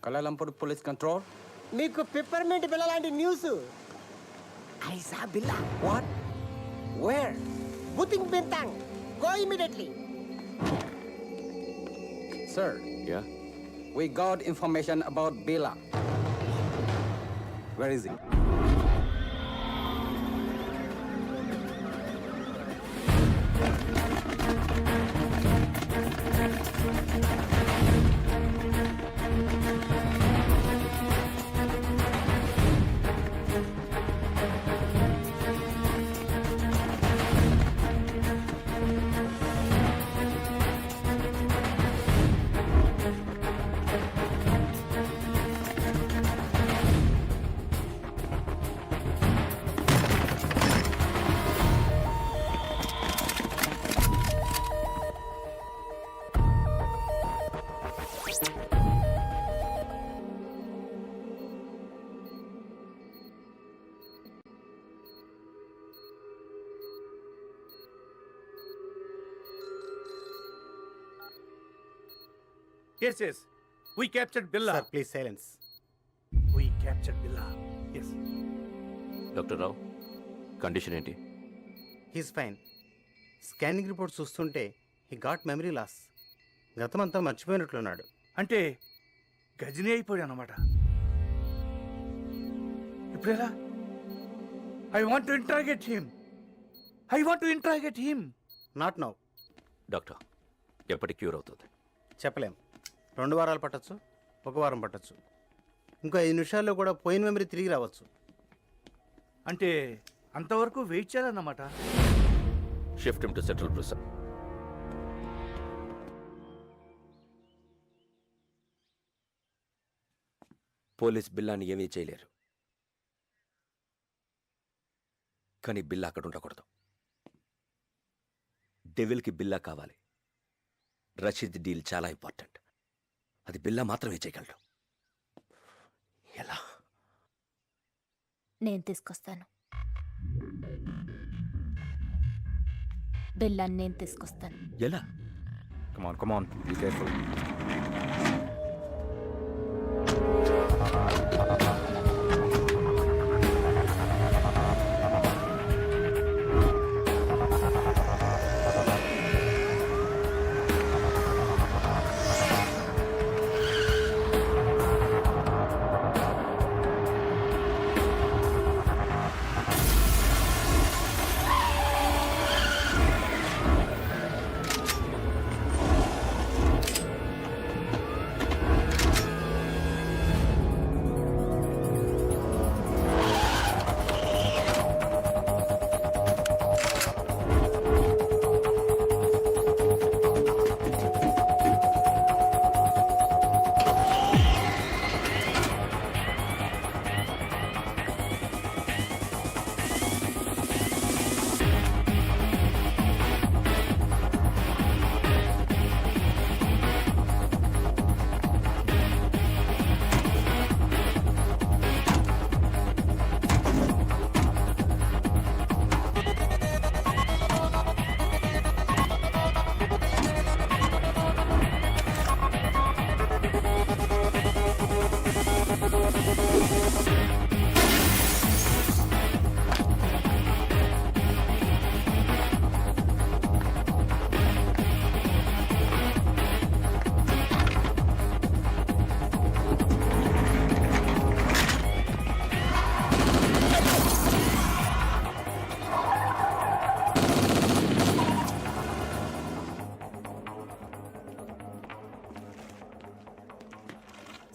Kuala Lumpur Police Control. మీకు peppermint బిల్ల లాంటి న్యూస్. ఐసా బిల్లా. What? Where? బుతింగ్ Bintang. Go immediately. Sir, Yeah? we got information about Bila. Where is he? Yes. We captured Billa. Sir, please silence. We captured Billa. Yes. Doctor Rao condition ఏంటి? He's fine. Scanning report చూస్తుంటే he got memory loss. గతమంతా మర్చిపోయినట్లున్నాడు. అంటే గజనీ అయిపోయాడు అన్నమాట. ఇప్పుడు ఎలా? I want to interrogate him. Not now. Doctor ఎప్పటి క్యూర్ అవుతుంది? చెప్పలేం. 2 వారాలు పట్టచ్చు, 1 వారం పట్టచ్చు. ఇంకో 5 నిమిషాల్లో కూడా పోయిన మెమరీ తిరిగి రావచ్చు. అంటే అంతవరకు వెయిట్ చేయాలన్నమాట. Shift him to central prison. Police బిల్లాని ఏమీ చేయలేరు, కానీ బిల్లా అక్కడ ఉండకూడదు. డెవిల్కి బిల్లా కావాలి. రషీద్ డీల్ చాలా ఇంపార్టెంట్. అది బిల్లా మాత్రమే చేయగలడు. ఎలా? నేను తీసుకొస్తాను. బిల్లాన్ని నేను తీసుకొస్తాను. ఎలా? Come on. Be careful.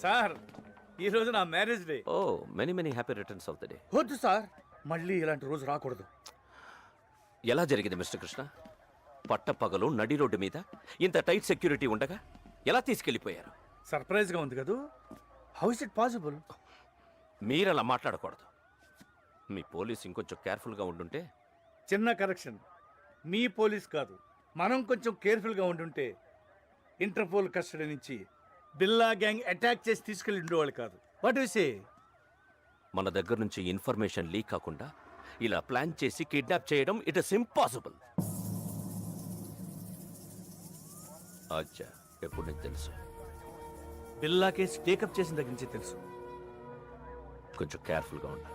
Sir, ఈ రోజు నా marriage day. Oh many happy returns of the day. వద్దు సార్, మళ్ళీ ఇలాంటి రోజు రాకూడదు. ఎలా జరిగింది మిస్టర్ కృష్ణ? పట్టపగలు నడి రోడ్డు మీద ఇంత టైట్ సెక్యూరిటీ ఉండగా ఎలా తీసుకెళ్లిపోయారు? సర్ప్రైజ్ గా ఉంది కదూ. How is it possible? మీరలా మాట్లాడకూడదు. మీ పోలీస్ ఇంకొంచెం కేర్ఫుల్గా ఉండుంటే. చిన్న కరెక్షన్, మీ పోలీస్ కాదు, మనం కొంచెం కేర్ఫుల్గా ఉండుంటే ఇంటర్పోల్ కస్టడీ నుంచి బిల్లా గ్యాంగ్ అటాక్ చేసి తీసుకెళ్ళి ఉండేవాళ్ళు కాదు. What you say? మన దగ్గర నుంచి ఇన్ఫర్మేషన్ లీక్ కాకుండా ఇలా ప్లాన్ చేసి కిడ్నాప్ చేయడం ఇట్ ఇస్ ఇంపాసిబుల్. అచ్చా, ఎప్పుడు నీకు తెలుసు? బిల్లా కేసు టేకప్ చేసిన దగ్గర నుంచి తెలుసు. కొంచెం కేర్ఫుల్గా ఉండాలి.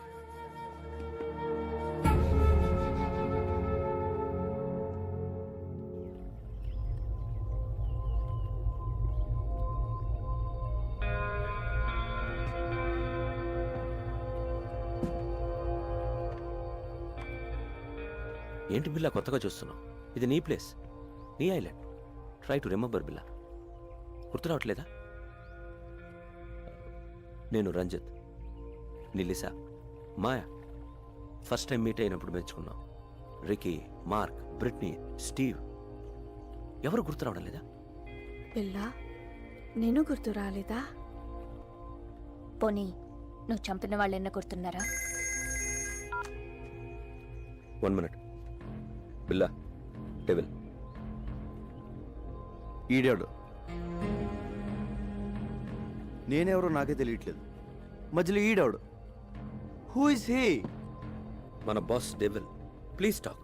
ఏంటి బిల్లా కొత్తగా చూస్తున్నావు? ఇది నీ ప్లేస్, నీ ఐలాండ్. ట్రై టు రిమెంబర్ బిల్లా. గుర్తు రావట్లేదా? నేను రంజిత్, నిలిసా, మాయా ఫస్ట్ టైం మీట్ అయినప్పుడు మెచ్చుకున్నాం. Ricky, Mark, Britney, Steve. ఎవరు గుర్తు రావడం లేదా? పిల్ల నేను గుర్తు రాలేదా? పోనీ నువ్వు చంపిన వాళ్ళెన్న గుర్తున్నారా? 1 minute. బిల్లా, డెవిల్. ఈడాడు. నేనెవరో నాకే తెలియట్లేదు. మధ్యలో ఈడాడు. Who is he? మన boss devil. Please talk.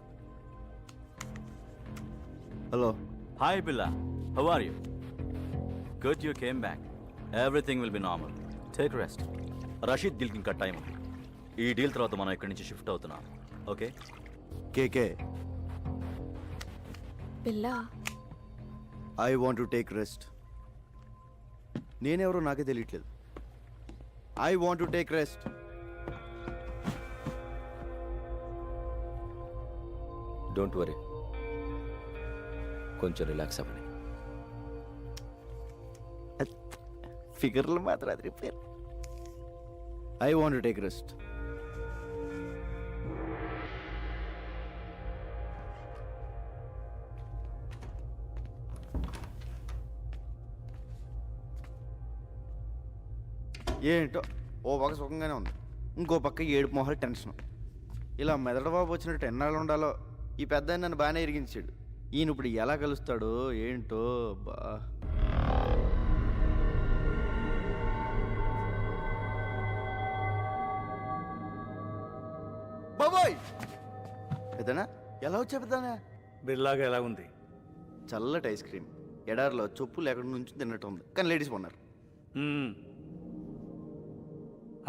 Hello. Hi Billa, how are you? Good you came back. Everything will be normal. Take rest. Rashid డీల్కి ఇంకా టైం ఉంది. ఈ డీల్ తర్వాత మనం ఇక్కడి నుంచి షిఫ్ట్ అవుతున్నాం. ఓకే? కేకే, పిల్ల I want to take rest. నేనెవరో నాకే తెలియట్లేదు. I want to take rest. Don't worry, కొంచెం రిలాక్స్ అవ్వండి. ఫిగర్లు మాత్రం అది repair. I want to take rest. ఏంటో ఓ పక్క సుఖంగానే ఉంది, ఇంకో పక్క ఏడుపు మొహాలు టెన్షన్. ఇలా మెదడు బాబు వచ్చినట్టు ఎన్నాళ్ళు ఉండాలో. ఈ పెద్ద నన్ను బాగానే ఇరిగించాడు. ఈయన ఇప్పుడు ఎలా కలుస్తాడో ఏంటో. బా బాబోయ్, పెద్దనా ఎలా వచ్చా పెద్దనా? బిల్లాగా ఎలా ఉంది? చల్లటి ఐస్ క్రీమ్ ఎడారిలో చొప్పులు ఎక్కడి నుంచి తిన్నట్టు ఉంది, కానీ లేడీస్ ఉన్నారు.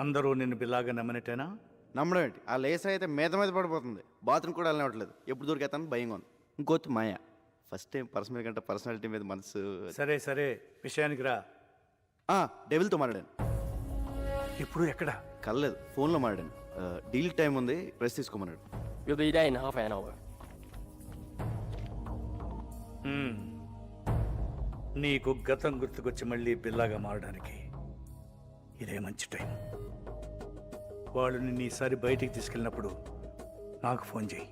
అందరూ నిన్ను బిల్లాగా నమ్మనట్టేనా? నమ్మడం ఏంటి, ఆ లేస్ అయితే మీద మీద పడిపోతుంది. బాత్రూమ్ కూడా వెళ్ళనివ్వట్లేదు. ఎప్పుడు దొరికేతాను భయంగా ఉంది. ఇంకోటి మాయ, ఫస్ట్ టైం పర్సన్ మీద కంటే పర్సనాలిటీ మీద మనసు. సరే సరే, విషయానికి రా. డెవిల్తో మాట్లాడాను. ఇప్పుడు ఎక్కడ? కలలేదు, ఫోన్లో మాట్లాడాను. డీల్ టైం ఉంది, press తీసుకోమన్నాడు. You'll be there in half an hour. నీకు గతం గుర్తుకొచ్చి మళ్ళీ బిల్లాగా మారడానికి ఇదే మంచి టైం. వాళ్ళు నిన్ను ఈసారి బయటికి తీసుకెళ్ళినప్పుడు నాకు ఫోన్ చేయి.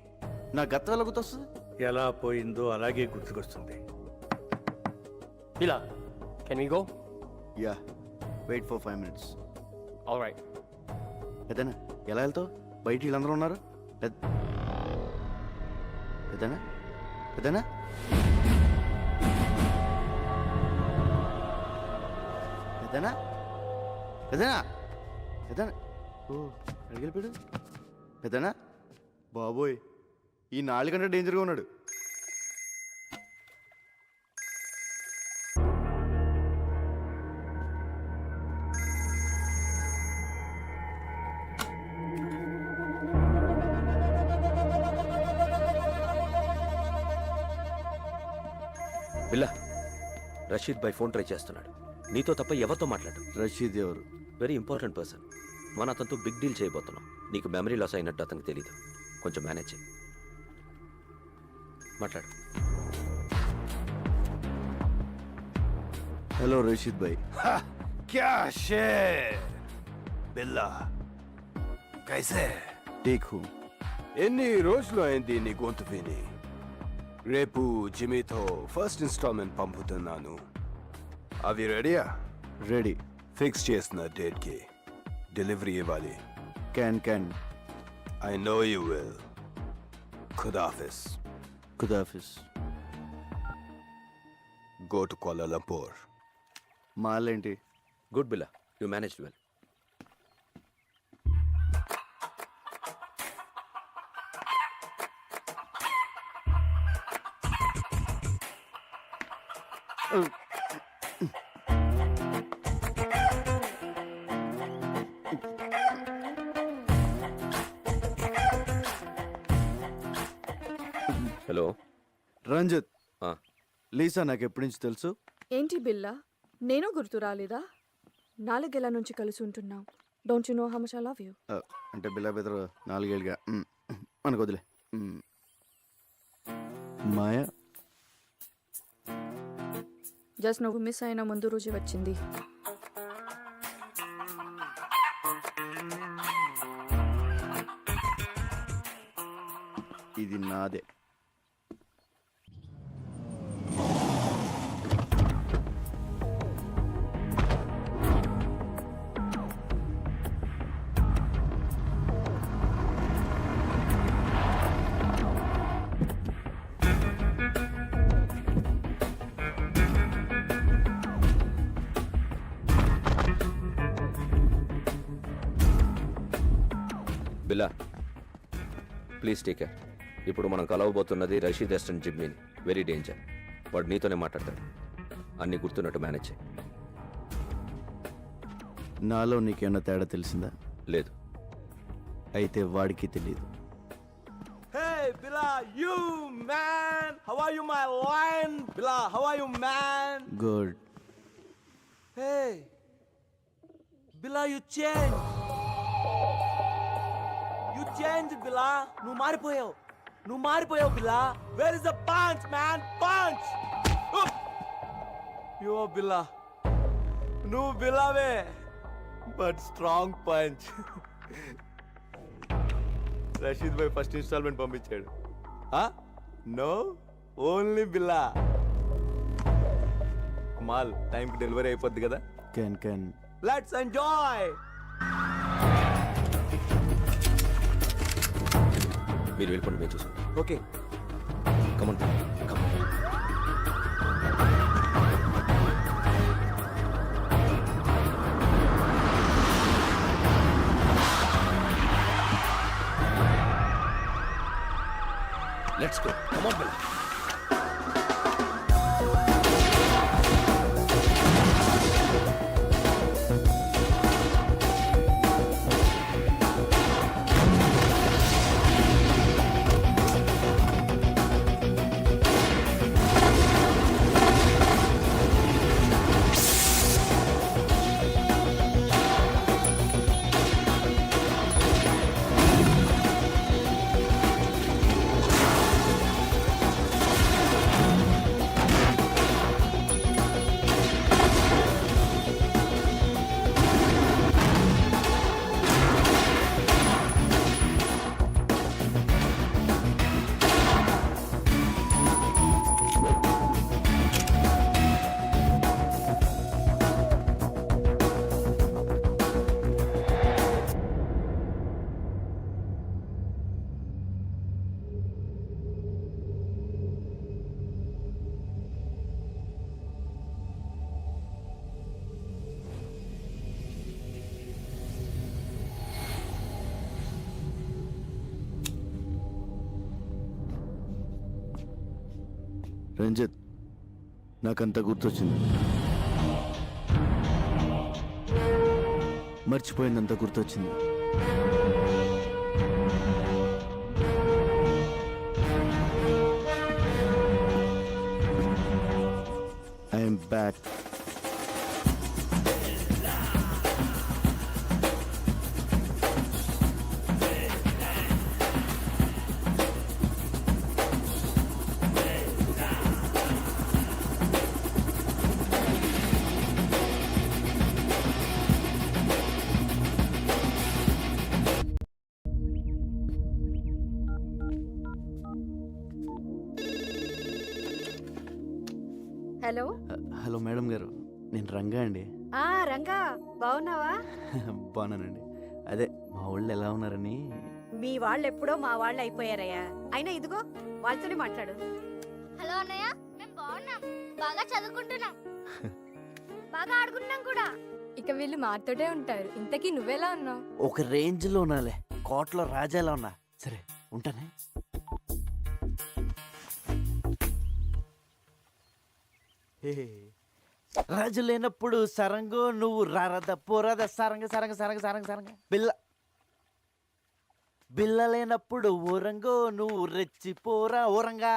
నా గతం ఎలా గుర్తొస్తుంది? ఎలా పోయిందో అలాగే గుర్తుకొస్తుంది. Billa, can we go? Yeah, wait for 5 minutes. All right. పెద్దనా ఎలా వెళ్తావు? బయట వీళ్ళందరూ ఉన్నారు. పెద్దనా పెద్దనా పెద్దనా పెద్దనా పెద్దనా ఓ అడిగిపోయాడు. పెద్దనా బాబోయ్, ఈ 4 గంటల డేంజర్గా ఉన్నాడు. బిల్లా, రషీద్ భాయ్ ఫోన్ ట్రై చేస్తున్నాడు. నీతో తప్ప ఎవరితో మాట్లాడు. రషీద్ ఎవరు? Very important person. మన అతనితో బిగ్ డీల్ చేయబోతున్నాం. నీకు మెమరీ లాస్ అయినట్టు అతనికి తెలీదు. కొంచెం మేనేజ్ చేయి. మాట్లాడు. హలో రషీద్ భాయ్. क्या शेर बिल्ला कैसे? Take who. ఎన్ని రోజులు అయింది నీ గొంతు విని? రేపు జిమీతో ఫస్ట్ ఇన్స్టాల్మెంట్ పంపుతున్నాను. అవి రెడీయా? రెడీ. ఫిక్స్ చేసిన డేట్కి డెలివరీ ఇవ్వాలి. Can. I know you will. ఖుదాఫిస్. ఖుదాఫిస్. Go to Kuala Lumpur. మాలేంటి? Good Billa, you manage well. Hello Ranjith, ఆ, లీసా నాకు ఎప్పటి నుంచి తెలుసు? ఏంటి బిల్లా నేను గుర్తు రాలేదా? 4 ఏళ్ల నుంచి కలిసి ఉంటున్నాం. Don't you know how much I love you? అంటే బిల్లా బెదరు 4 ఏళ్ళుగా మనకు వదిలే. మాయా జస్ట్ నువ్వు మిస్ అయిన ముందు రోజు వచ్చింది. ఇది నాదే. బిల్లా ప్లీజ్ టేక్ కేర్. ఇప్పుడు మనం కలవబోతున్నది రషీద్ ఎస్టన్ జిమ్మీని. Very danger. వాడు నీతోనే మాట్లాడతాడు. అన్నీ గుర్తున్నట్టు మేనేజ్ చేయి. నాలో నీకేమన్నా తేడా తెలిసిందా? లేదు. అయితే వాడికి తెలియదు. Hey, Bila, you man! How are you, my lion? Bila, how are you, man? Good. Hey, Bila, you changed. You changed, Bila. నువ్వు మారిపోయావు, Bila. Where is the punch, man? Punch! You are Bila. నువ్వు బిలావే, but strong punch. Rashid భాయ్ first instalment పంపించాడు. No, only Billa. మాల్ టైంకి delivery అయిపోద్ది కదా. Can let's enjoy. మీరు వెళ్ళిపోండి, మేము చూసాం. Okay. Come on come on. Let's go. Come on Billa. Ranjith, నాకంతా గుర్తొచ్చింది. మర్చిపోయిందంతా గుర్తొచ్చింది. I'm back. Hello. Hello madam గారు, నేను రంగా అండి. రంగా, బాగున్నావా? బాగున్నానండి. అదే మా ఊళ్ళో ఎలా ఉన్నారని. మీ వాళ్ళు ఎప్పుడో మా వాళ్ళు అయిపోయారయ్యా. అయినా ఇదిగో వాళ్ళతోనే మాట్లాడు. హలో అన్నయ్య, మేము బాగున్నాం, బాగా చదువుకుంటున్నాం, బాగా ఆడుకుంటున్నాం కూడా. ఇక వీళ్ళు మాతోటే ఉంటారు. ఇంతకీ నువ్వెలా ఉన్నావు? ఒక రేంజ్లో ఉన్నాలే, కోట్లో రాజాలా ఉన్నా. సరే ఉంటానే. రాజు లేనప్పుడు సరంగు, నువ్వు రారద పోరాద సరంగ సరంగ సరంగ సరంగ సరంగ బిల్ల. బిల్ల లేనప్పుడు ఊరంగో నువ్వు రెచ్చిపోరా ఊరంగా.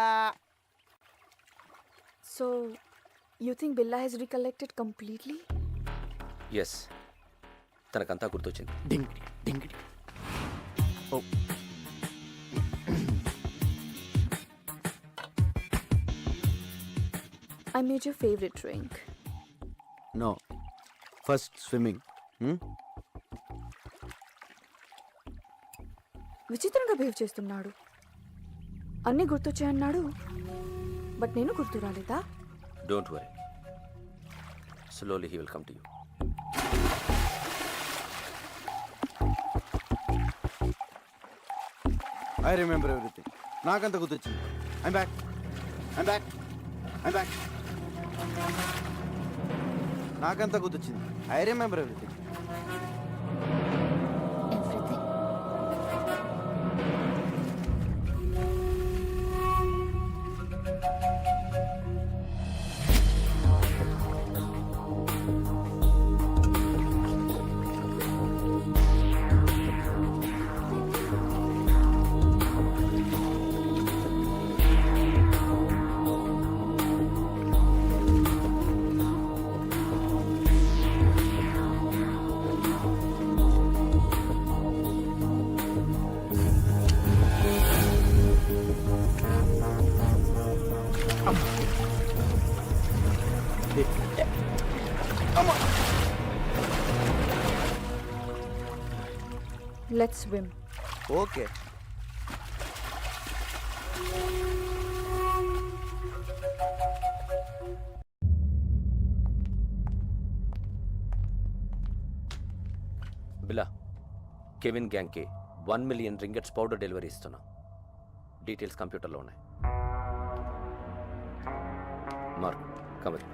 So you think Billa he's recollected completely? Yes, తనకంతా గుర్తొచ్చింది. డింగిడి డింగిడి. ఓ I made your favorite drink. No, first swimming. విచిత్రంగా బిహేవ్ చేస్తున్నాడు. అన్నీ గుర్తొచ్చాయన్నాడు, బట్ నేను గుర్తు రాలేదా? Don't worry, slowly he will come to you. I remember everything. నాకంత గుర్తొచ్చింది. I'm back, I'm back, I'm back. నాకంత గుర్తొచ్చింది. I remember everything. Everything. Let's swim. Okay. Billa, Kevin గ్యాంగ్కి 1 మిలియన్ రింగెట్స్ పౌడర్ డెలివరీ ఇస్తున్నాం. డీటెయిల్స్ కంప్యూటర్లో ఉన్నాయి. Mark, come here.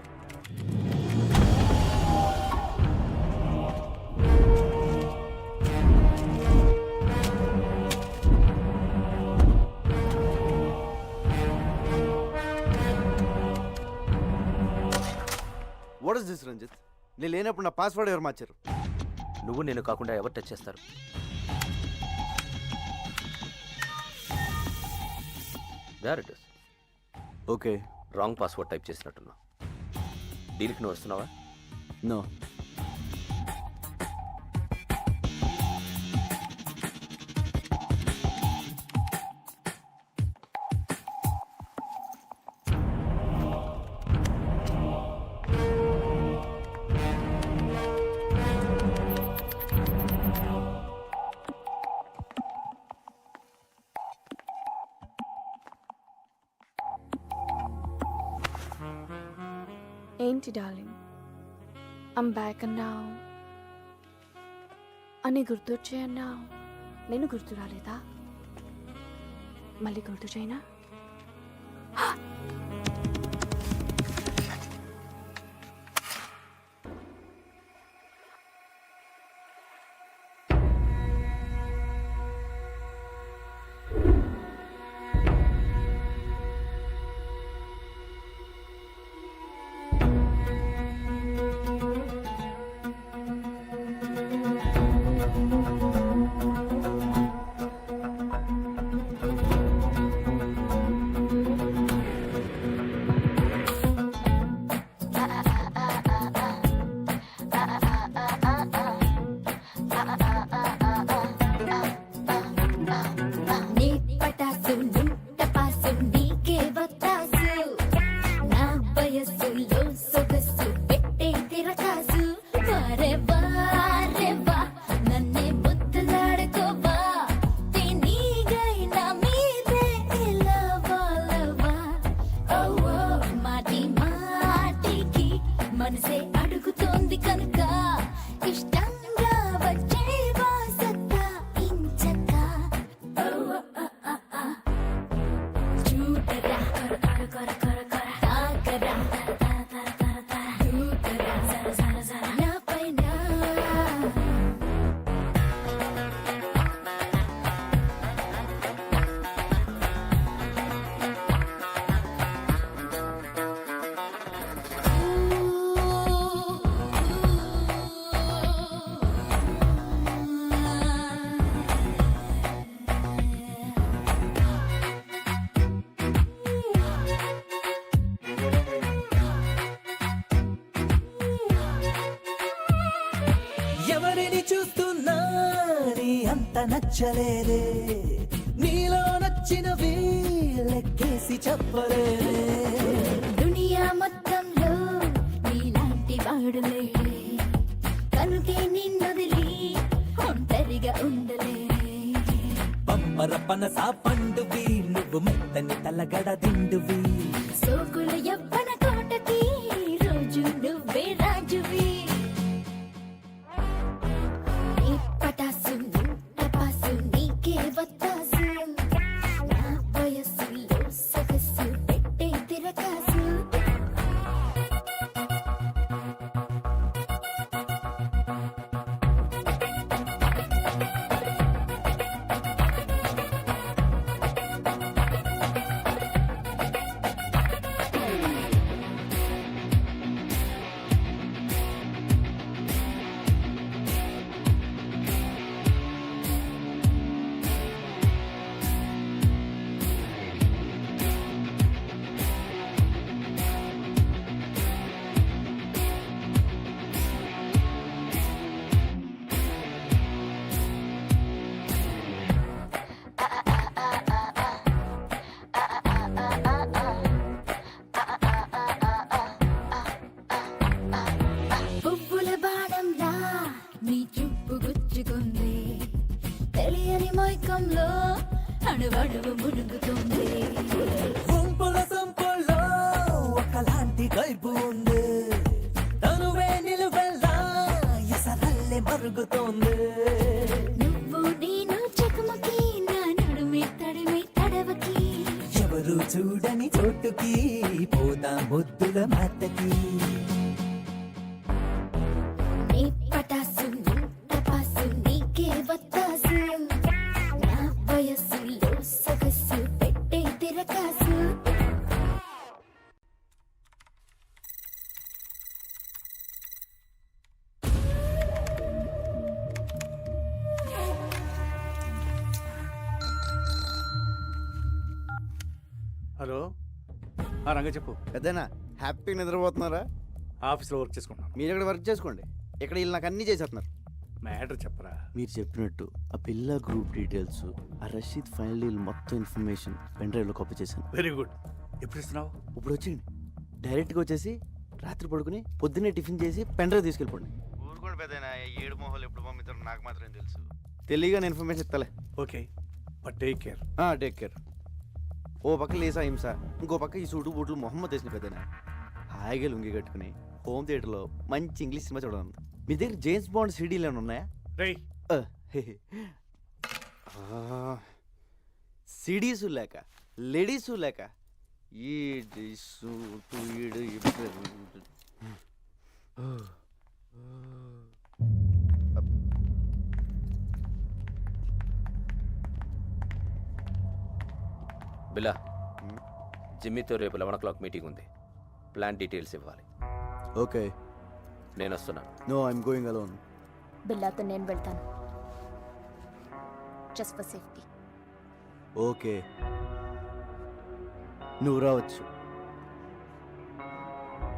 What is this Ranjith? నేను లేనప్పుడు నా పాస్వర్డ్ ఎవరు మార్చారు? నువ్వు నేను కాకుండా ఎవరు టచ్ చేస్తారు? There it is. Okay. Wrong password type చేసినట్టున్నా. డీల్కి నువ్వు వస్తున్నావా? నో. ఏంటి డార్లింగ్, ఐమ్ బ్యాక్ అన్నావు, అని గుర్తొచ్చాయన్నావు. నేను గుర్తు రాలేదా? మళ్ళీ గుర్తు చేయనా? నచ్చలేదే, నీలో నచ్చినవి లెక్కేసి చెప్పలేదే. దునియా మొత్తంలో నీలాంటి వాడులే, కనుకే నిన్నొదిలి ఒంటరిగా ఉండలేనే. పంపర పనస పండువి, నువ్వు మెత్తని తలగడ దిండువి. సోకుల యవ్వన కోటకి రోజు నువ్వే రాజువి. నీ పటాసు టపాసు నీకే వత్తాసు, నా వయసులో సొగసు పెట్టే తిరకాసు. పువ్వుల బాణంలా నీ చూపు గుచ్చుకుంది, తెలియని మైకంలో అణువణువు మునుగుతుంది. గుంపుల సంపుల్లో ఒకలాంటి కైపు ఉంది, తనువే నిలువెల్లా ఎసరల్లే మరుగుతోంది. నువ్వు నేను చెకుమకి, నా నడుమి తడిమి తడవకి. ఎవరు చూడని చోటుకి పోదా ముద్దుల మాటకి. నీ పటాసు టపాసు నీకే వత్తాసు, నా వయసులో సొగసు పెట్టే తిరకాసు. హలో, రంగ చెప్పు. పెద్దనా హ్యాపీగా నిద్రపోతున్నారా? ఆఫీస్లో వర్క్ చేసుకుంటున్నాను. మీరు ఇక్కడ వర్క్ చేసుకోండి, ఇక్కడ వీళ్ళు నాకు అన్నీ చేసేస్తున్నారు. మ్యాటర్ చెప్పరా. మీరు చెప్పినట్టు ఆ పిల్ల గ్రూప్ డీటెయిల్స్, ఆ రషీద్ ఫైనల్ డీల్ మొత్తం ఇన్ఫర్మేషన్ పెన్ డ్రైవ్లో కాపీ చేశాను. Very good. ఎప్పుడు ఇస్తున్నావు? ఇప్పుడు వచ్చేయండి, డైరెక్ట్గా వచ్చేసి రాత్రి పడుకుని పొద్దున్నే టిఫిన్ చేసి పెన్ డ్రైవ్ తీసుకెళ్ళిపోండి. ఊరుకోండి పెద్దనా, 7 మొహాలు ఎప్పుడు పంపిస్తారో నాకు మాత్రం తెలుసు. తెలియగానే ఇన్ఫర్మేషన్ ఇస్తాలే. Okay, but take care. Take care. ఓ పక్క లేసా హింస, ఇంకో పక్క ఈ సూటు బూట్లు మొహమ్మద్ వేసిన పెద్దనా హాయిగా లుంగి కట్టుకుని హోమ్ థియేటర్లో మంచి ఇంగ్లీష్ సినిమా చూడాలి. మీ దగ్గర జేమ్స్ బాండ్ సీడీలు ఏమైనా ఉన్నాయా? రేయ్, సిడీసు లేక లేడీసు లేక ఈ సూటు ఈడు బిలా, జిమ్మీతో రేపు 11 o'clock మీటింగ్ ఉంది. ప్లాన్ డీటెయిల్స్ ఇవ్వాలి. ఓకే. నేను వస్తున్నాను. No, I'm going alone. బిల్లాతో నేను వెళ్తాను, జస్ట్ ఫర్ సేఫ్టీ. ఓకే, నువ్వు రావచ్చు.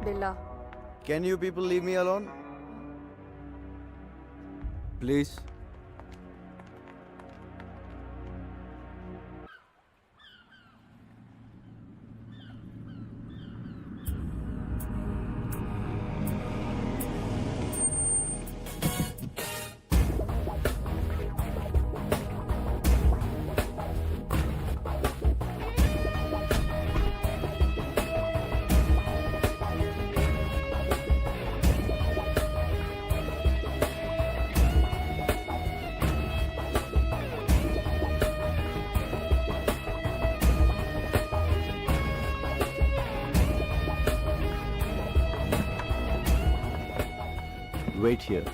Billa, can you people leave me alone please? Wait here.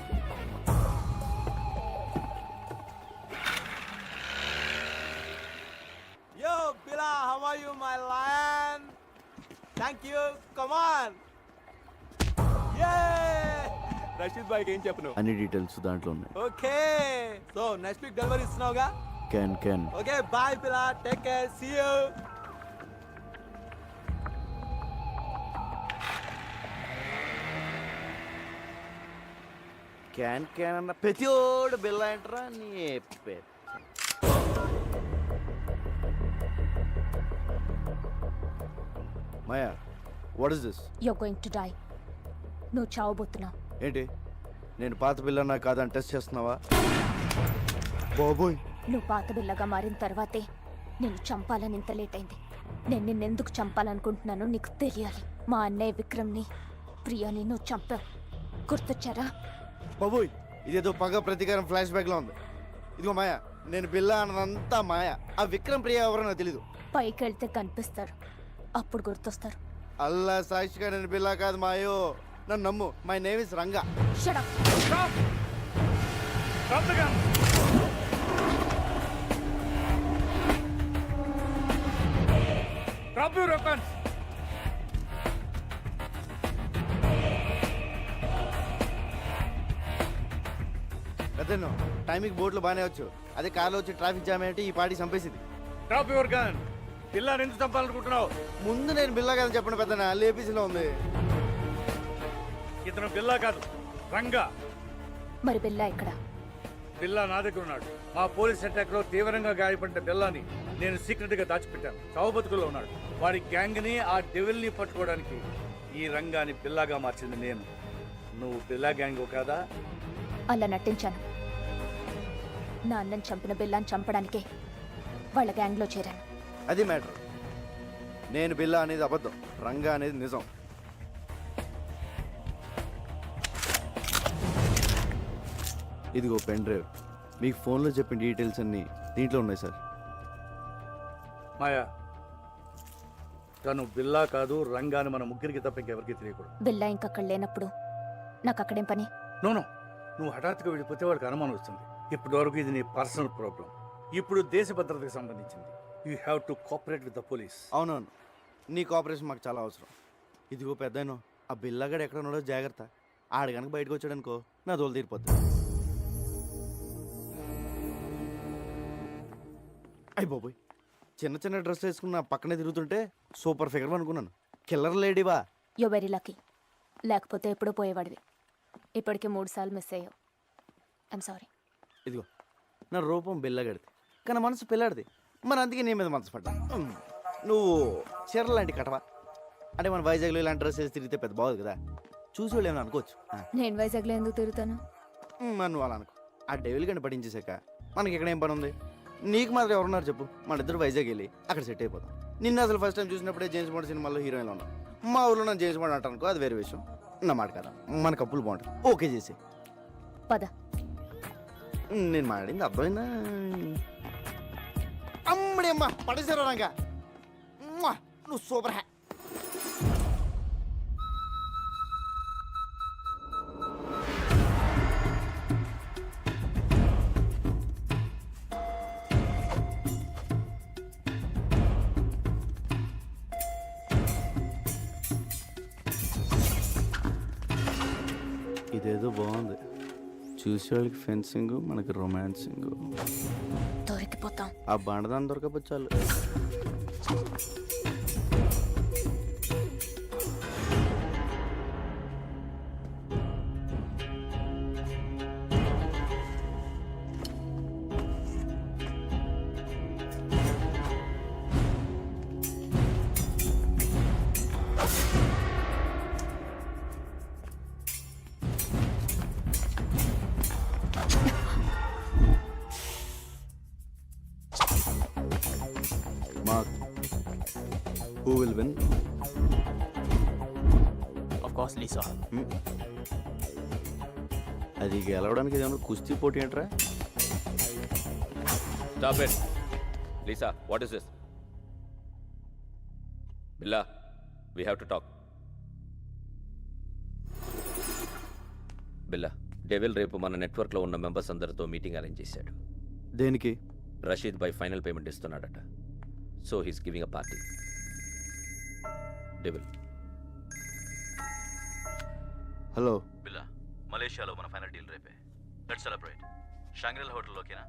Yo, Bila, how are you, my lion? Thank you. Come on. Yay! Rashid భాయ్కి ఏం చెప్పను? అన్ని డీటెయిల్స్ దాంట్లో ఉన్నాయి. Okay, so next week delivery ఇస్తున్నావుగా? Can. Okay, bye పిల్ల, take care, see you. Can అన్న ప్రతిోడు బిల్ల అంటారా నీ మాయా what is this? You are going to die. నువ్వు చావబోతున్నావు. ఏంటి నేను పాత పిల్లన్నా కాదని టెస్ట్ చేస్తున్నావా? బాబోయ్, నువ్వు పాత బిల్లగా మారిన తర్వాతే నేను చంపాలని ఇంత లేట్ అయింది. నేను నిన్నెందుకు చంపాలనుకుంటున్నానో నీకు తెలియాలి. మా అన్నయ్య విక్రమ్ని, ప్రియాని నువ్వు చంపావు. గుర్తొచ్చారా? బాబోయ్, ఇదేదో పగ ప్రతీకారం ఫ్లాష్ బ్యాక్ లో ఉంది. ఇదిగో మాయా, నేను బిల్లా అన్నదంతా మాయా. ఆ విక్రమ్ ప్రియ ఎవరో నాకు తెలీదు. పైకి వెళ్తే కనిపిస్తారు, అప్పుడు గుర్తొస్తారు. అల్లా సాక్షిగా నేను బిల్లా కాదు మాయో, నన్ను నమ్ము. My name is Ranga. Shut up. Stop! Stop the gun! Drop your weapons! పెద్దను టైంకి బోట్లు బాగానే వచ్చు, అదే కార్లో వచ్చి ట్రాఫిక్ జామ్ ఏంటి ఈ పార్టీ చంపేసింది. Drop your gun! పిల్లని ఎందుకు చంపాలనుకుంటున్నావు? ముందు నేను బిల్లా కాదని చెప్పండి పెద్దనా, లేపీసీలో ఉంది. ఇతను బిల్లా కాదు, రంగా. మరి బిల్లా ఇక్కడ? బిల్లా నా దగ్గర ఉన్నాడు. మా పోలీస్ అటాక్ లో తీవ్రంగా గాయపడిన బిల్లాని నేను సీక్రెట్ గా దాచిపెట్టాను. చావు బతుకుల్లో ఉన్నాడు. వాడి గ్యాంగ్ ని, ఆ డెవిల్ ని పట్టుకోవడానికి ఈ రంగాని బిల్లాగా మార్చింది నేను. నువ్వు బిల్లా గ్యాంగ్ కాదా? అలా నటించాను. నా అన్నని చంపిన బిల్లాని చంపడానికే వాళ్ళ గ్యాంగ్లో చేరాను. అది మ్యాటర్. నేను బిల్లా అనేది అబద్ధం, రంగా అనేది నిజం. ఇదిగో పెన్ డ్రైవ్, మీకు ఫోన్లో చెప్పిన డీటెయిల్స్ అన్నీ దీంట్లో ఉన్నాయి సార్. మాయా, తను బిల్లా కాదు, రంగాని మన ముగ్గురికి తప్ప ఇంకెవరికి తెలియకూడదు. బిల్లా ఇంకక్కడ లేనప్పుడు నాకు అక్కడేం పని? నో, నువ్వు హఠాత్తుగా వెళ్ళిపోతే వాడికి అనుమానం వస్తుంది. ఇప్పటి వరకు ఇది నీ పర్సనల్ ప్రాబ్లం. ఇప్పుడు దేశ భద్రతకు సంబంధించింది. You have to cooperate with the police. అవునవును, నీ కోఆపరేషన్ మాకు చాలా అవసరం. ఇదిగో పెద్దను, ఆ బిల్లాగాడు ఎక్కడ ఉన్నాడో జాగ్రత్త. ఆడు కనుక బయటకు వచ్చాడనుకో నా దోలు తీరిపోద్ది. అయ్యి బాబోయ్, చిన్న చిన్న డ్రెస్ వేసుకున్న పక్కనే తిరుగుతుంటే సూపర్ ఫిగర్ అనుకున్నాను. కిల్లర్ లేడీవా? You very lucky. లేకపోతే ఎప్పుడో పోయేవాడివి. ఇప్పటికే 3 సార్లు మిస్ అయ్యావు. I'm sorry. ఇదిగో నా రూపం బిల్లగడిది, కానీ మనసు పిల్లాడిది. మరి అందుకే నీ మీద మనసు పడ్డా. నువ్వు చీరలు లాంటి కటవా? అంటే మన వైజాగ్లో ఇలాంటి డ్రెస్ వేసి తిరిగితే పెద్ద బాగోదు కదా, చూసి వాళ్ళు ఏమైనా అనుకోవచ్చు. నేను వైజాగ్లో ఎందుకు తిరుగుతాను? మరి నువ్వు అలా అనుకో. ఆ డెవిల్ గంట పడించేసాక మనకి ఇక్కడ ఏం పని ఉంది? నీకు మాత్రం ఎవరున్నారు చెప్పు? మన ఇద్దరు వైజాగ్ వెళ్ళి అక్కడ సెట్ అయిపోతాం. నిన్న అసలు ఫస్ట్ టైం చూసినప్పుడే జేమ్స్ బాండ్ సినిమాలో హీరోయిన్లో ఉన్నాం. మా ఊళ్ళో నన్ను జేమ్స్ బాండ్ అంటానుకో, అది వేరే విషయం. నా మాట కదా, మన కప్పులు బాగుంటుంది. ఓకే చేసి పద. నేను మాట్లాడింది అర్థమైందా? అమ్మడి అమ్మ పడేసారు రంగా, నువ్వు సూపర్ హ్యా. ఇదేదో బాగుంది. చూసే వాళ్ళకి ఫెన్సింగ్, మనకి రొమాన్సింగ్. దొరికిపోతాం. ఆ బండదాన్ని దొరకపోతే చాలు. Mark, who will win? Of course, Lisa. అది గెలవడానికి ఏదైనా కుస్తీ పోటీ ఏంట్రా? Stop it. Lisa, what is this? Billa, we have to talk. Billa, devil రేపు మన నెట్వర్క్లో ఉన్న మెంబర్స్ అందరితో మీటింగ్ అరేంజ్ చేశాడు. దేనికి? రషీద్ బై ఫైనల్ పేమెంట్ ఇస్తున్నాడట. So he's giving a party. Devil. Hello Billa, మలేషియాలో మన ఫైనల్ డీల్ రేపే. Let's celebrate. షాంగ్రిల్ హోటల్ ఓకేనా?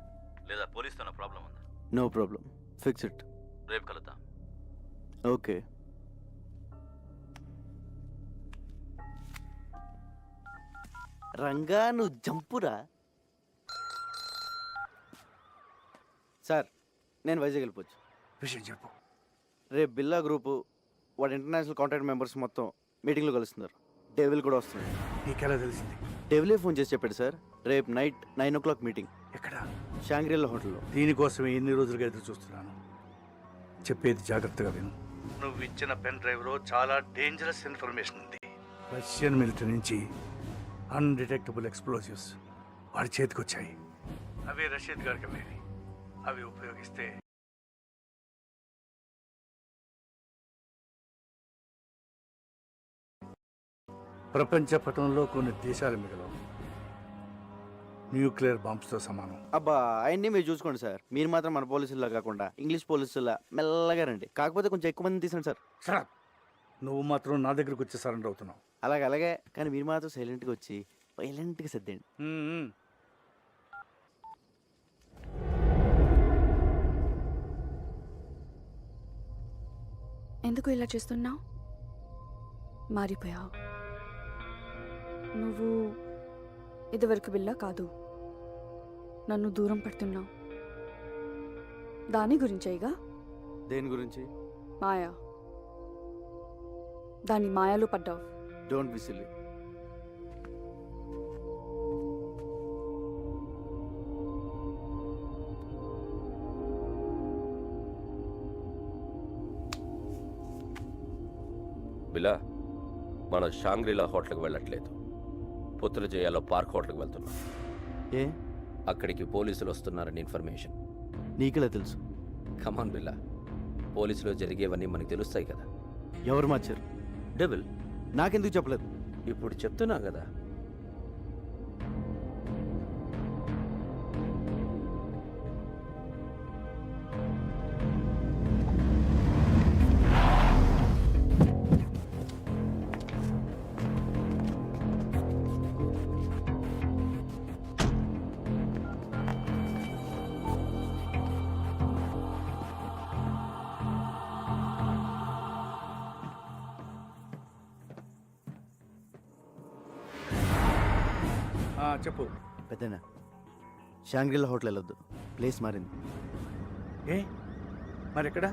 లేదా పోలీస్తో ప్రాబ్లం ఉందా? No problem, fix it. రేపు కలుద్దాం. ఓకే. రంగా నువ్వు జంపురా. సార్, నేను వైజాగ్ వెళ్ళిపోవచ్చు. విషయం చెప్పు. రేపు బిల్లా గ్రూపు వాడు ఇంటర్నేషనల్ కాంటాక్ట్ మెంబర్స్ మొత్తం మీటింగ్లో కలుస్తున్నారు. డెవిల్ కూడా వస్తున్నాడు. నీకెలా తెలిసింది? డెవిలే ఫోన్ చేసి చెప్పాడు సార్, రేపు నైట్ 9 o'clock మీటింగ్ ఎక్కడ? షాంగ్రీలా హోటల్లో. దీనికోసమే ఎన్ని రోజులుగా ఎదురు చూస్తున్నాను. చెప్పేది జాగ్రత్తగా విను. నువ్వు ఇచ్చిన పెన్ డ్రైవ్లో చాలా డేంజరస్ ఇన్ఫర్మేషన్ ఉంది. రష్యన్ మిలిటరీ నుంచి అన్డిటెక్టబుల్ ఎక్స్ప్లోజివ్స్ వాడి చేతికి వచ్చాయి. అవే రషీద్ గారికి అమ్మేవి. అవి ఉపయోగిస్తే ప్రపంచ పటంలో కొన్ని దేశాలు మిగలవు. న్యూక్లియర్ బాంబ్స్తో సమానం. అబ్బా అవన్నీ మీరు చూసుకోండి సార్. మీరు మాత్రం మన పోలీసుల్లా కాకుండా ఇంగ్లీష్ పోలీసుల్లా మెల్లగా రండి. కాకపోతే కొంచెం ఎక్కువ మంది తీసండి సార్. సరే, నువ్వు మాత్రం నా దగ్గరకు వచ్చి సరెండర్ అవుతున్నావు. అలాగే కానీ మీరు మాత్రం సైలెంట్గా వచ్చి వైలెంట్గా సర్దండి. ఎందుకు ఇలా చేస్తున్నావు? మారిపోయావు. నువ్వు ఇదివరకు బిల్లా కాదు. నన్ను దూరం పెడుతున్నావు. దాని గురించేగా? దేని గురించి? మాయా. దాని మాయలో పడ్డావు. Don't be silly. బిలా, మనం షాంగ్రీలా హోటల్కి వెళ్ళట్లేదు. పుత్రజయాలో పార్క్ హోటల్కి వెళ్తున్నాం. ఏ? అక్కడికి పోలీసులు వస్తున్నారని ఇన్ఫర్మేషన్. నీకెలా తెలుసు? కమాన్ బిల్లా, పోలీసులో జరిగేవన్నీ మనకు తెలుస్తాయి కదా. ఎవరు మార్చారు? డెవిల్. నాకెందుకు చెప్పలేదు? ఇప్పుడు చెప్తున్నా కదా. చెప్పు. పెద్దనా, షాంగ్రీలా హోటల్ వెళ్ళొద్దు. ప్లేస్ మారింది. ఏ మరి ఎక్కడ?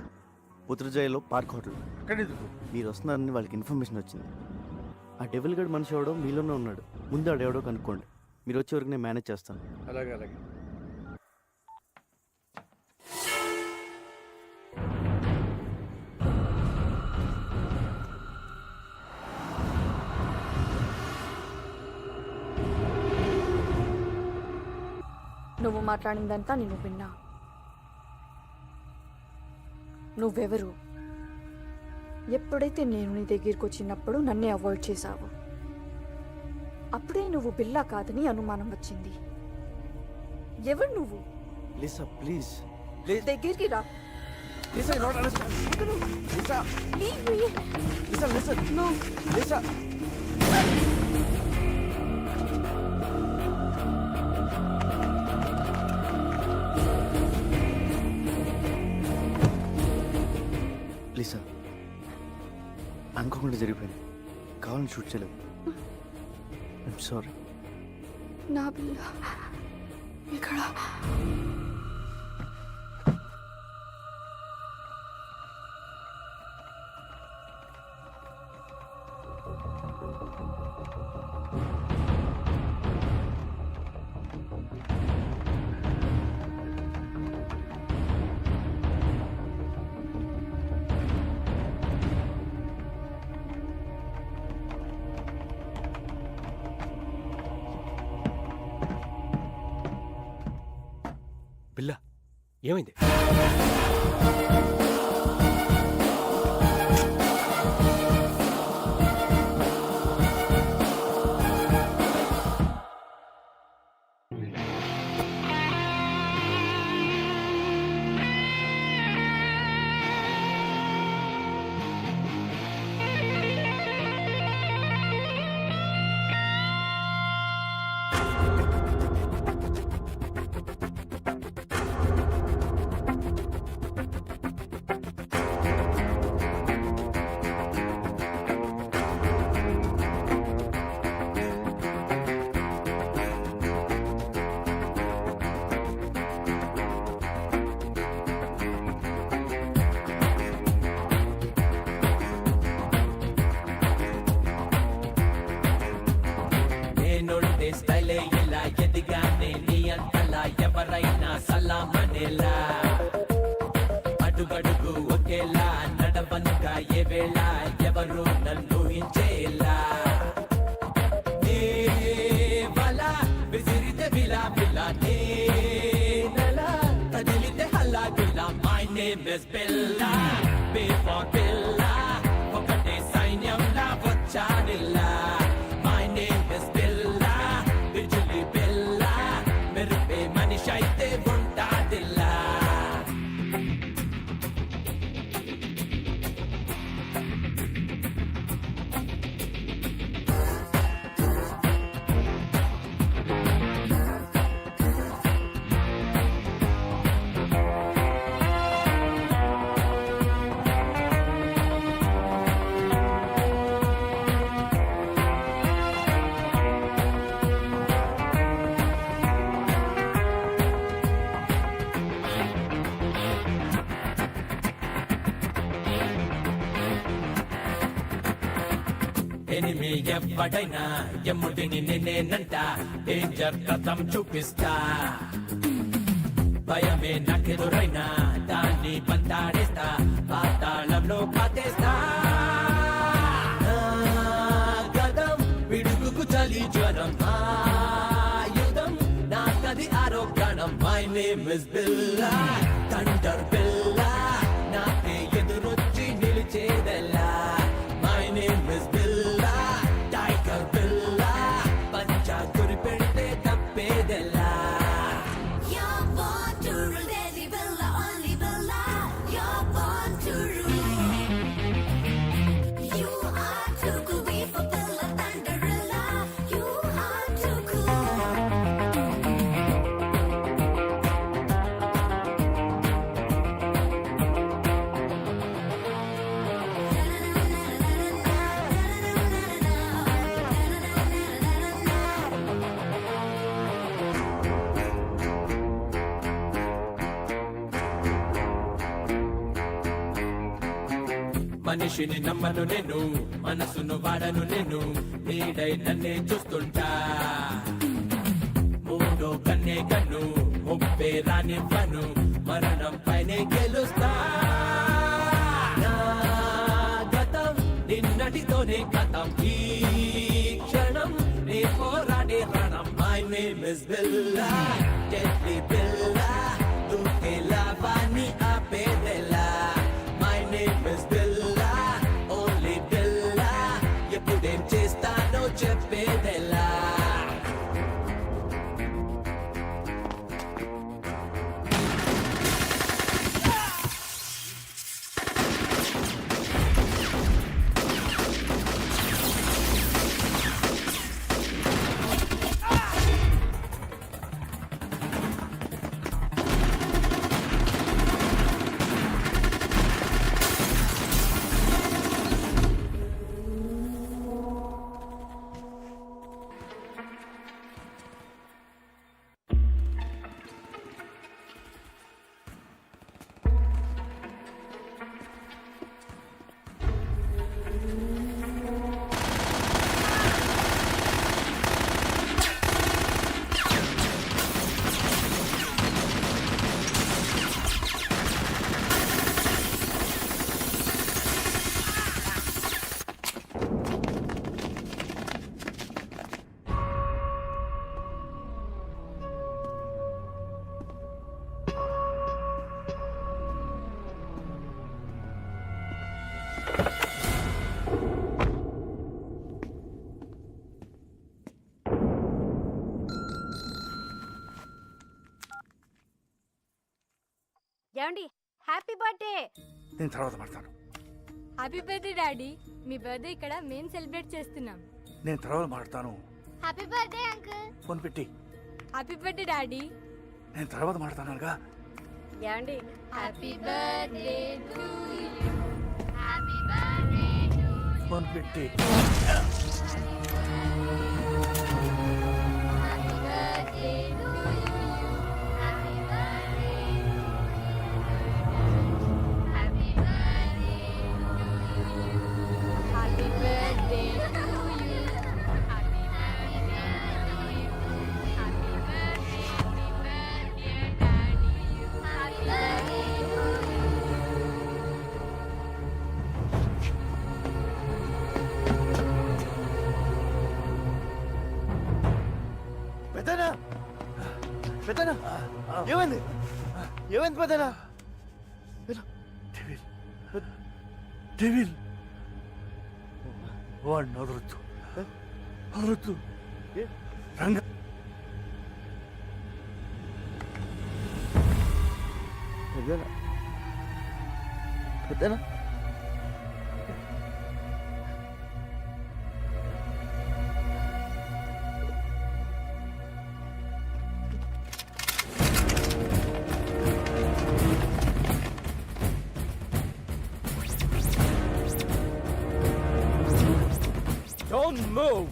పుత్రజయలో పార్క్ హోటల్. అక్కడ ఎందుకు? మీరు వస్తున్నారని వాళ్ళకి ఇన్ఫర్మేషన్ వచ్చింది. ఆ డెవిల్ గడ్ మనిషి ఎవడో మీలోనే ఉన్నాడు. ముందు ఆడెవడో కనుక్కోండి. మీరు వచ్చే వరకు నేను మేనేజ్ చేస్తాను. అలాగే అలాగే. నువ్వు మాట్లాడిందంతా నేను విన్నా. నువ్వెవరు? ఎప్పుడైతే నేను నీ దగ్గరికి వచ్చినప్పుడు నన్నే అవాయిడ్ చేశావు, అప్పుడే నువ్వు బిల్లా కాదని అనుమానం వచ్చింది. ఎవరు నువ్వు? Lisa please. దగ్గరికి రా. Lisa, not understand. Lisa, Leave me. Lisa, listen. No. Lisa. Lisa, అనుకోకుండా జరిగిపోయింది. కావాలని షూట్ చేయలేదు. I'm sorry. నా బిల్లా ఇక్కడ. బిల్లా, ఏమైంది? నేలా అడుగడుగు ఒకేలా నడవనుగా ఏ వేళ ఎవరు నన్ను హించేలా నే వల విసిరితే బిలా బిలా నే నల కదిలితే హల్లా Gulla my name is Billa before బిల్లా ఒకటే సైన్యంలా వచ్చానిల్లా మై నేమ్ ఇస్ బిల్లా బిజులి బిల్లా మెరుపే మనిషి అయితే ఉంటాదిల్లా ఎనిమి ఎవ్వడైనా ఎమ్ముడిని నేనేనంట డేంజర్ కథం చూపిస్తా భయమే నాకెదురైనా దాన్ని బంతాడేస్తా పాతాళంలో పాతేస్తా గదం పిడుగుకు చలి జ్వరం ఆయుధం నాకది ఆరోగ్యం my name is Billa thunder బిల్లా నాకే ఎదురొచ్చి నిలిచేదెల్లా my name is Billa tiger బిల్లా పంచా గురి పెడితే తప్పేదెల్లా మనిషిని నమ్మను నేను మనసును వాడను నేను నీడై నన్నే చూస్తుంటా మూడో కన్నే కన్ను ముప్పే రానివ్వను మరణం పైనే గెలుస్తా నా గతం నిన్నటితోనే కథం ఈ క్షణం నే పోరాడే రణం my name is Billa deadly బిల్లా దూకే లాభాన్ని ఆపేదెలా my name is Billa only బిల్లా ఎప్పుడేం చేస్తానో చెప్పేదెలా ఏమండి హ్యాపీ బర్త్డే. నేను తర్వాత మాట్లాడతాను. Happy birthday daddy. మీ బర్త్డే ఇక్కడ మేము సెలబ్రేట్ చేస్తున్నాం. నేను తర్వాత మాట్లాడతాను. Happy birthday uncle. ఫోన్ పెట్టి. Happy birthday daddy. నేను తర్వాత మాట్లాడతానుగా. ఏమండి happy birthday to you. Happy birthday to you. Phone పెట్టి. పెద్దనా ఏమైంది ఏమైంది పెద్దనా డెవిల్ వాడిని వదలొద్దు వదలొద్దు రంగ పెద్దనా పెద్దనా Don't move!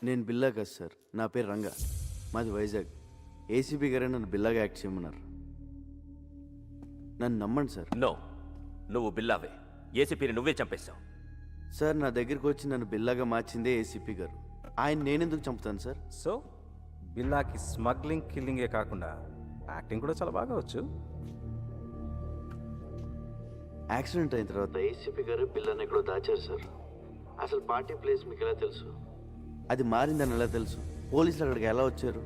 నేను బిల్లా కాదు సార్, నా పేరు రంగా, మాది వైజాగ్. ఏసీపీ గారే నన్ను బిల్లాగా యాక్ట్ చేయమన్నారు. నన్ను నమ్మండి సార్. నో, నువ్వు బిల్లావే. ఏసీపీని నువ్వే చంపేశావు. సార్ నా దగ్గరికి వచ్చి నన్ను బిల్లాగా మార్చిందే ఏసీపీ గారు. ఆయన నేనెందుకు చంపుతాను సార్? సో బిల్లాకి స్మగ్లింగ్ కిల్లింగే కాకుండా యాక్టింగ్ కూడా చాలా బాగా వచ్చు. యాక్సిడెంట్ అయిన తర్వాత ఏసీపీ గారు బిల్లాని ఎక్కడో దాచారు సార్. అసలు పార్టీ ప్లేస్ మీకు ఎలా తెలుసు? అది మారిందని ఎలా తెలుసు? పోలీసులు అక్కడికి ఎలా వచ్చారు?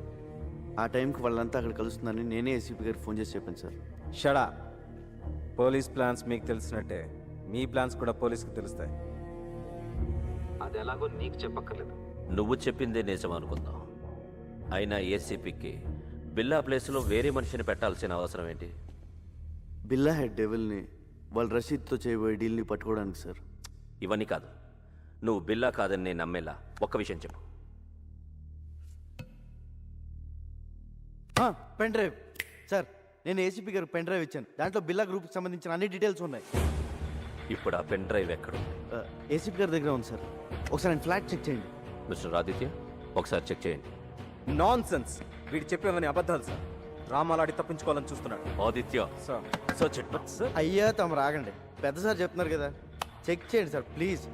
ఆ టైంకి వాళ్ళంతా అక్కడ కలుస్తుందని నేనే ఏసీపీ గారికి ఫోన్ చేసి చెప్పాను సార్. షడా, పోలీస్ ప్లాన్స్ మీకు తెలిసినట్టే మీ ప్లాన్స్ కూడా పోలీస్కి తెలుస్తాయి. అది ఎలాగో నీకు చెప్పక్కర్లేదు. నువ్వు చెప్పిందే నిజం అనుకుందాం. అయినా ఏసీపీకి బిల్లా ప్లేస్లో వేరే మనిషిని పెట్టాల్సిన అవసరం ఏంటి? బిల్లా హెడ్ డెవిల్ని వాళ్ళు రషీద్తో చేయబోయే డీల్ని పట్టుకోవడానికి సార్. ఇవన్నీ కాదు, నువ్వు బిల్లా కాదని నేను నమ్మేలా ఒక్క విషయం చెప్పు. పెన్ డ్రైవ్ సార్, నేను ఏసీపీ గారికి పెన్ డ్రైవ్ ఇచ్చాను. దాంట్లో బిల్లా గ్రూప్కి సంబంధించిన అన్ని డీటెయిల్స్ ఉన్నాయి. ఇప్పుడు ఆ పెన్ డ్రైవ్ ఎక్కడు? ఏసీపీ గారి దగ్గర ఉంది సార్. ఒకసారి నేను ఫ్లాట్ చెక్ చేయండి. మిస్టర్ ఆదిత్య, ఒకసారి చెక్ చేయండి. నాన్ సెన్స్, వీడు చెప్పేవని అబద్ధాలు సార్. డ్రామాలాడి తప్పించుకోవాలని చూస్తున్నాడు. Aditya sir search it. Sir అయ్యా తమ రాగండి, పెద్ద సార్ చెప్తున్నారు కదా, చెక్ చేయండి సార్ ప్లీజ్.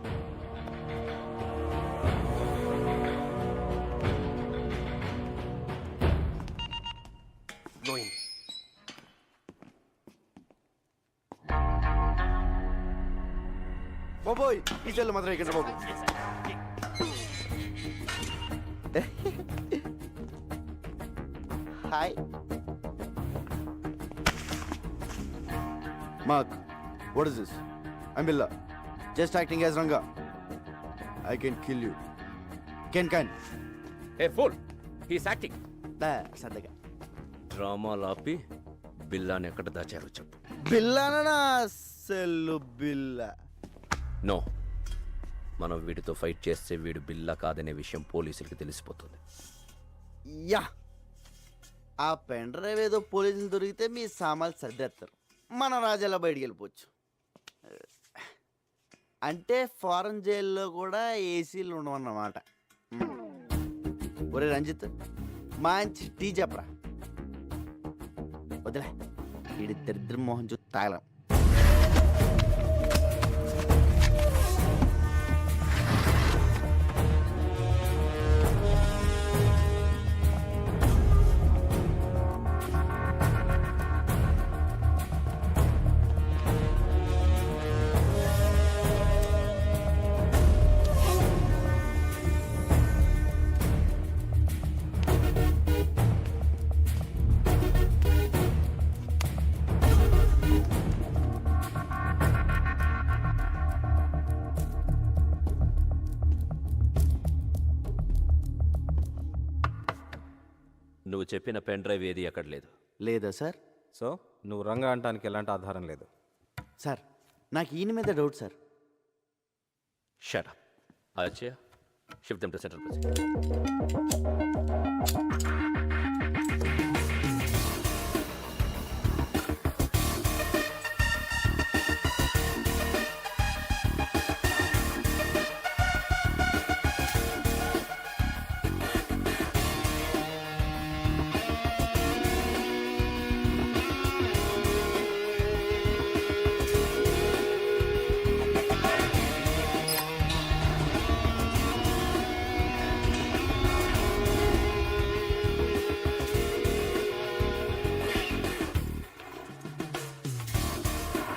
బాబోయ్ ఈ చెల్లు మాత్రం ఇక్కడ బాబు. Hi Mark, what is this? I'm Billa, just acting as Ranga. I can kill you. Can a fool, he's acting. సరదాగా డ్రామాలు ఆపి బిల్లాని ఎక్కడ దాచారో చెప్పు. బిల్లానా? సెల్లు బిల్లా. నో, మనం వీడితో ఫైట్ చేస్తే వీడు బిల్లా కాదనే విషయం పోలీసులకి తెలిసిపోతుంది. యా, ఆ పెన్ డ్రైవ్ ఏదో పోలీసులు దొరికితే మీ సామాన్లు సర్దేస్తారు, మన రాజాలా బయటికి వెళ్ళిపోవచ్చు. అంటే ఫారెన్ జైల్లో కూడా ఏసీలు ఉండవన్నమాట. ఒరే రంజిత్, మంచి టీ చెప్పరా. వదిలే, వీడి దరిద్ర మోహన్ చూసి తాగలం. నువ్వు చెప్పిన పెన్ డ్రైవ్ ఏది అక్కడ లేదు. లేదా సార్? సో నువ్వు రంగా అంటానికి ఎలాంటి ఆధారం లేదు. సార్ నాకు ఈయన మీద doubt sir. Shut up. Aditya, shift them to central press.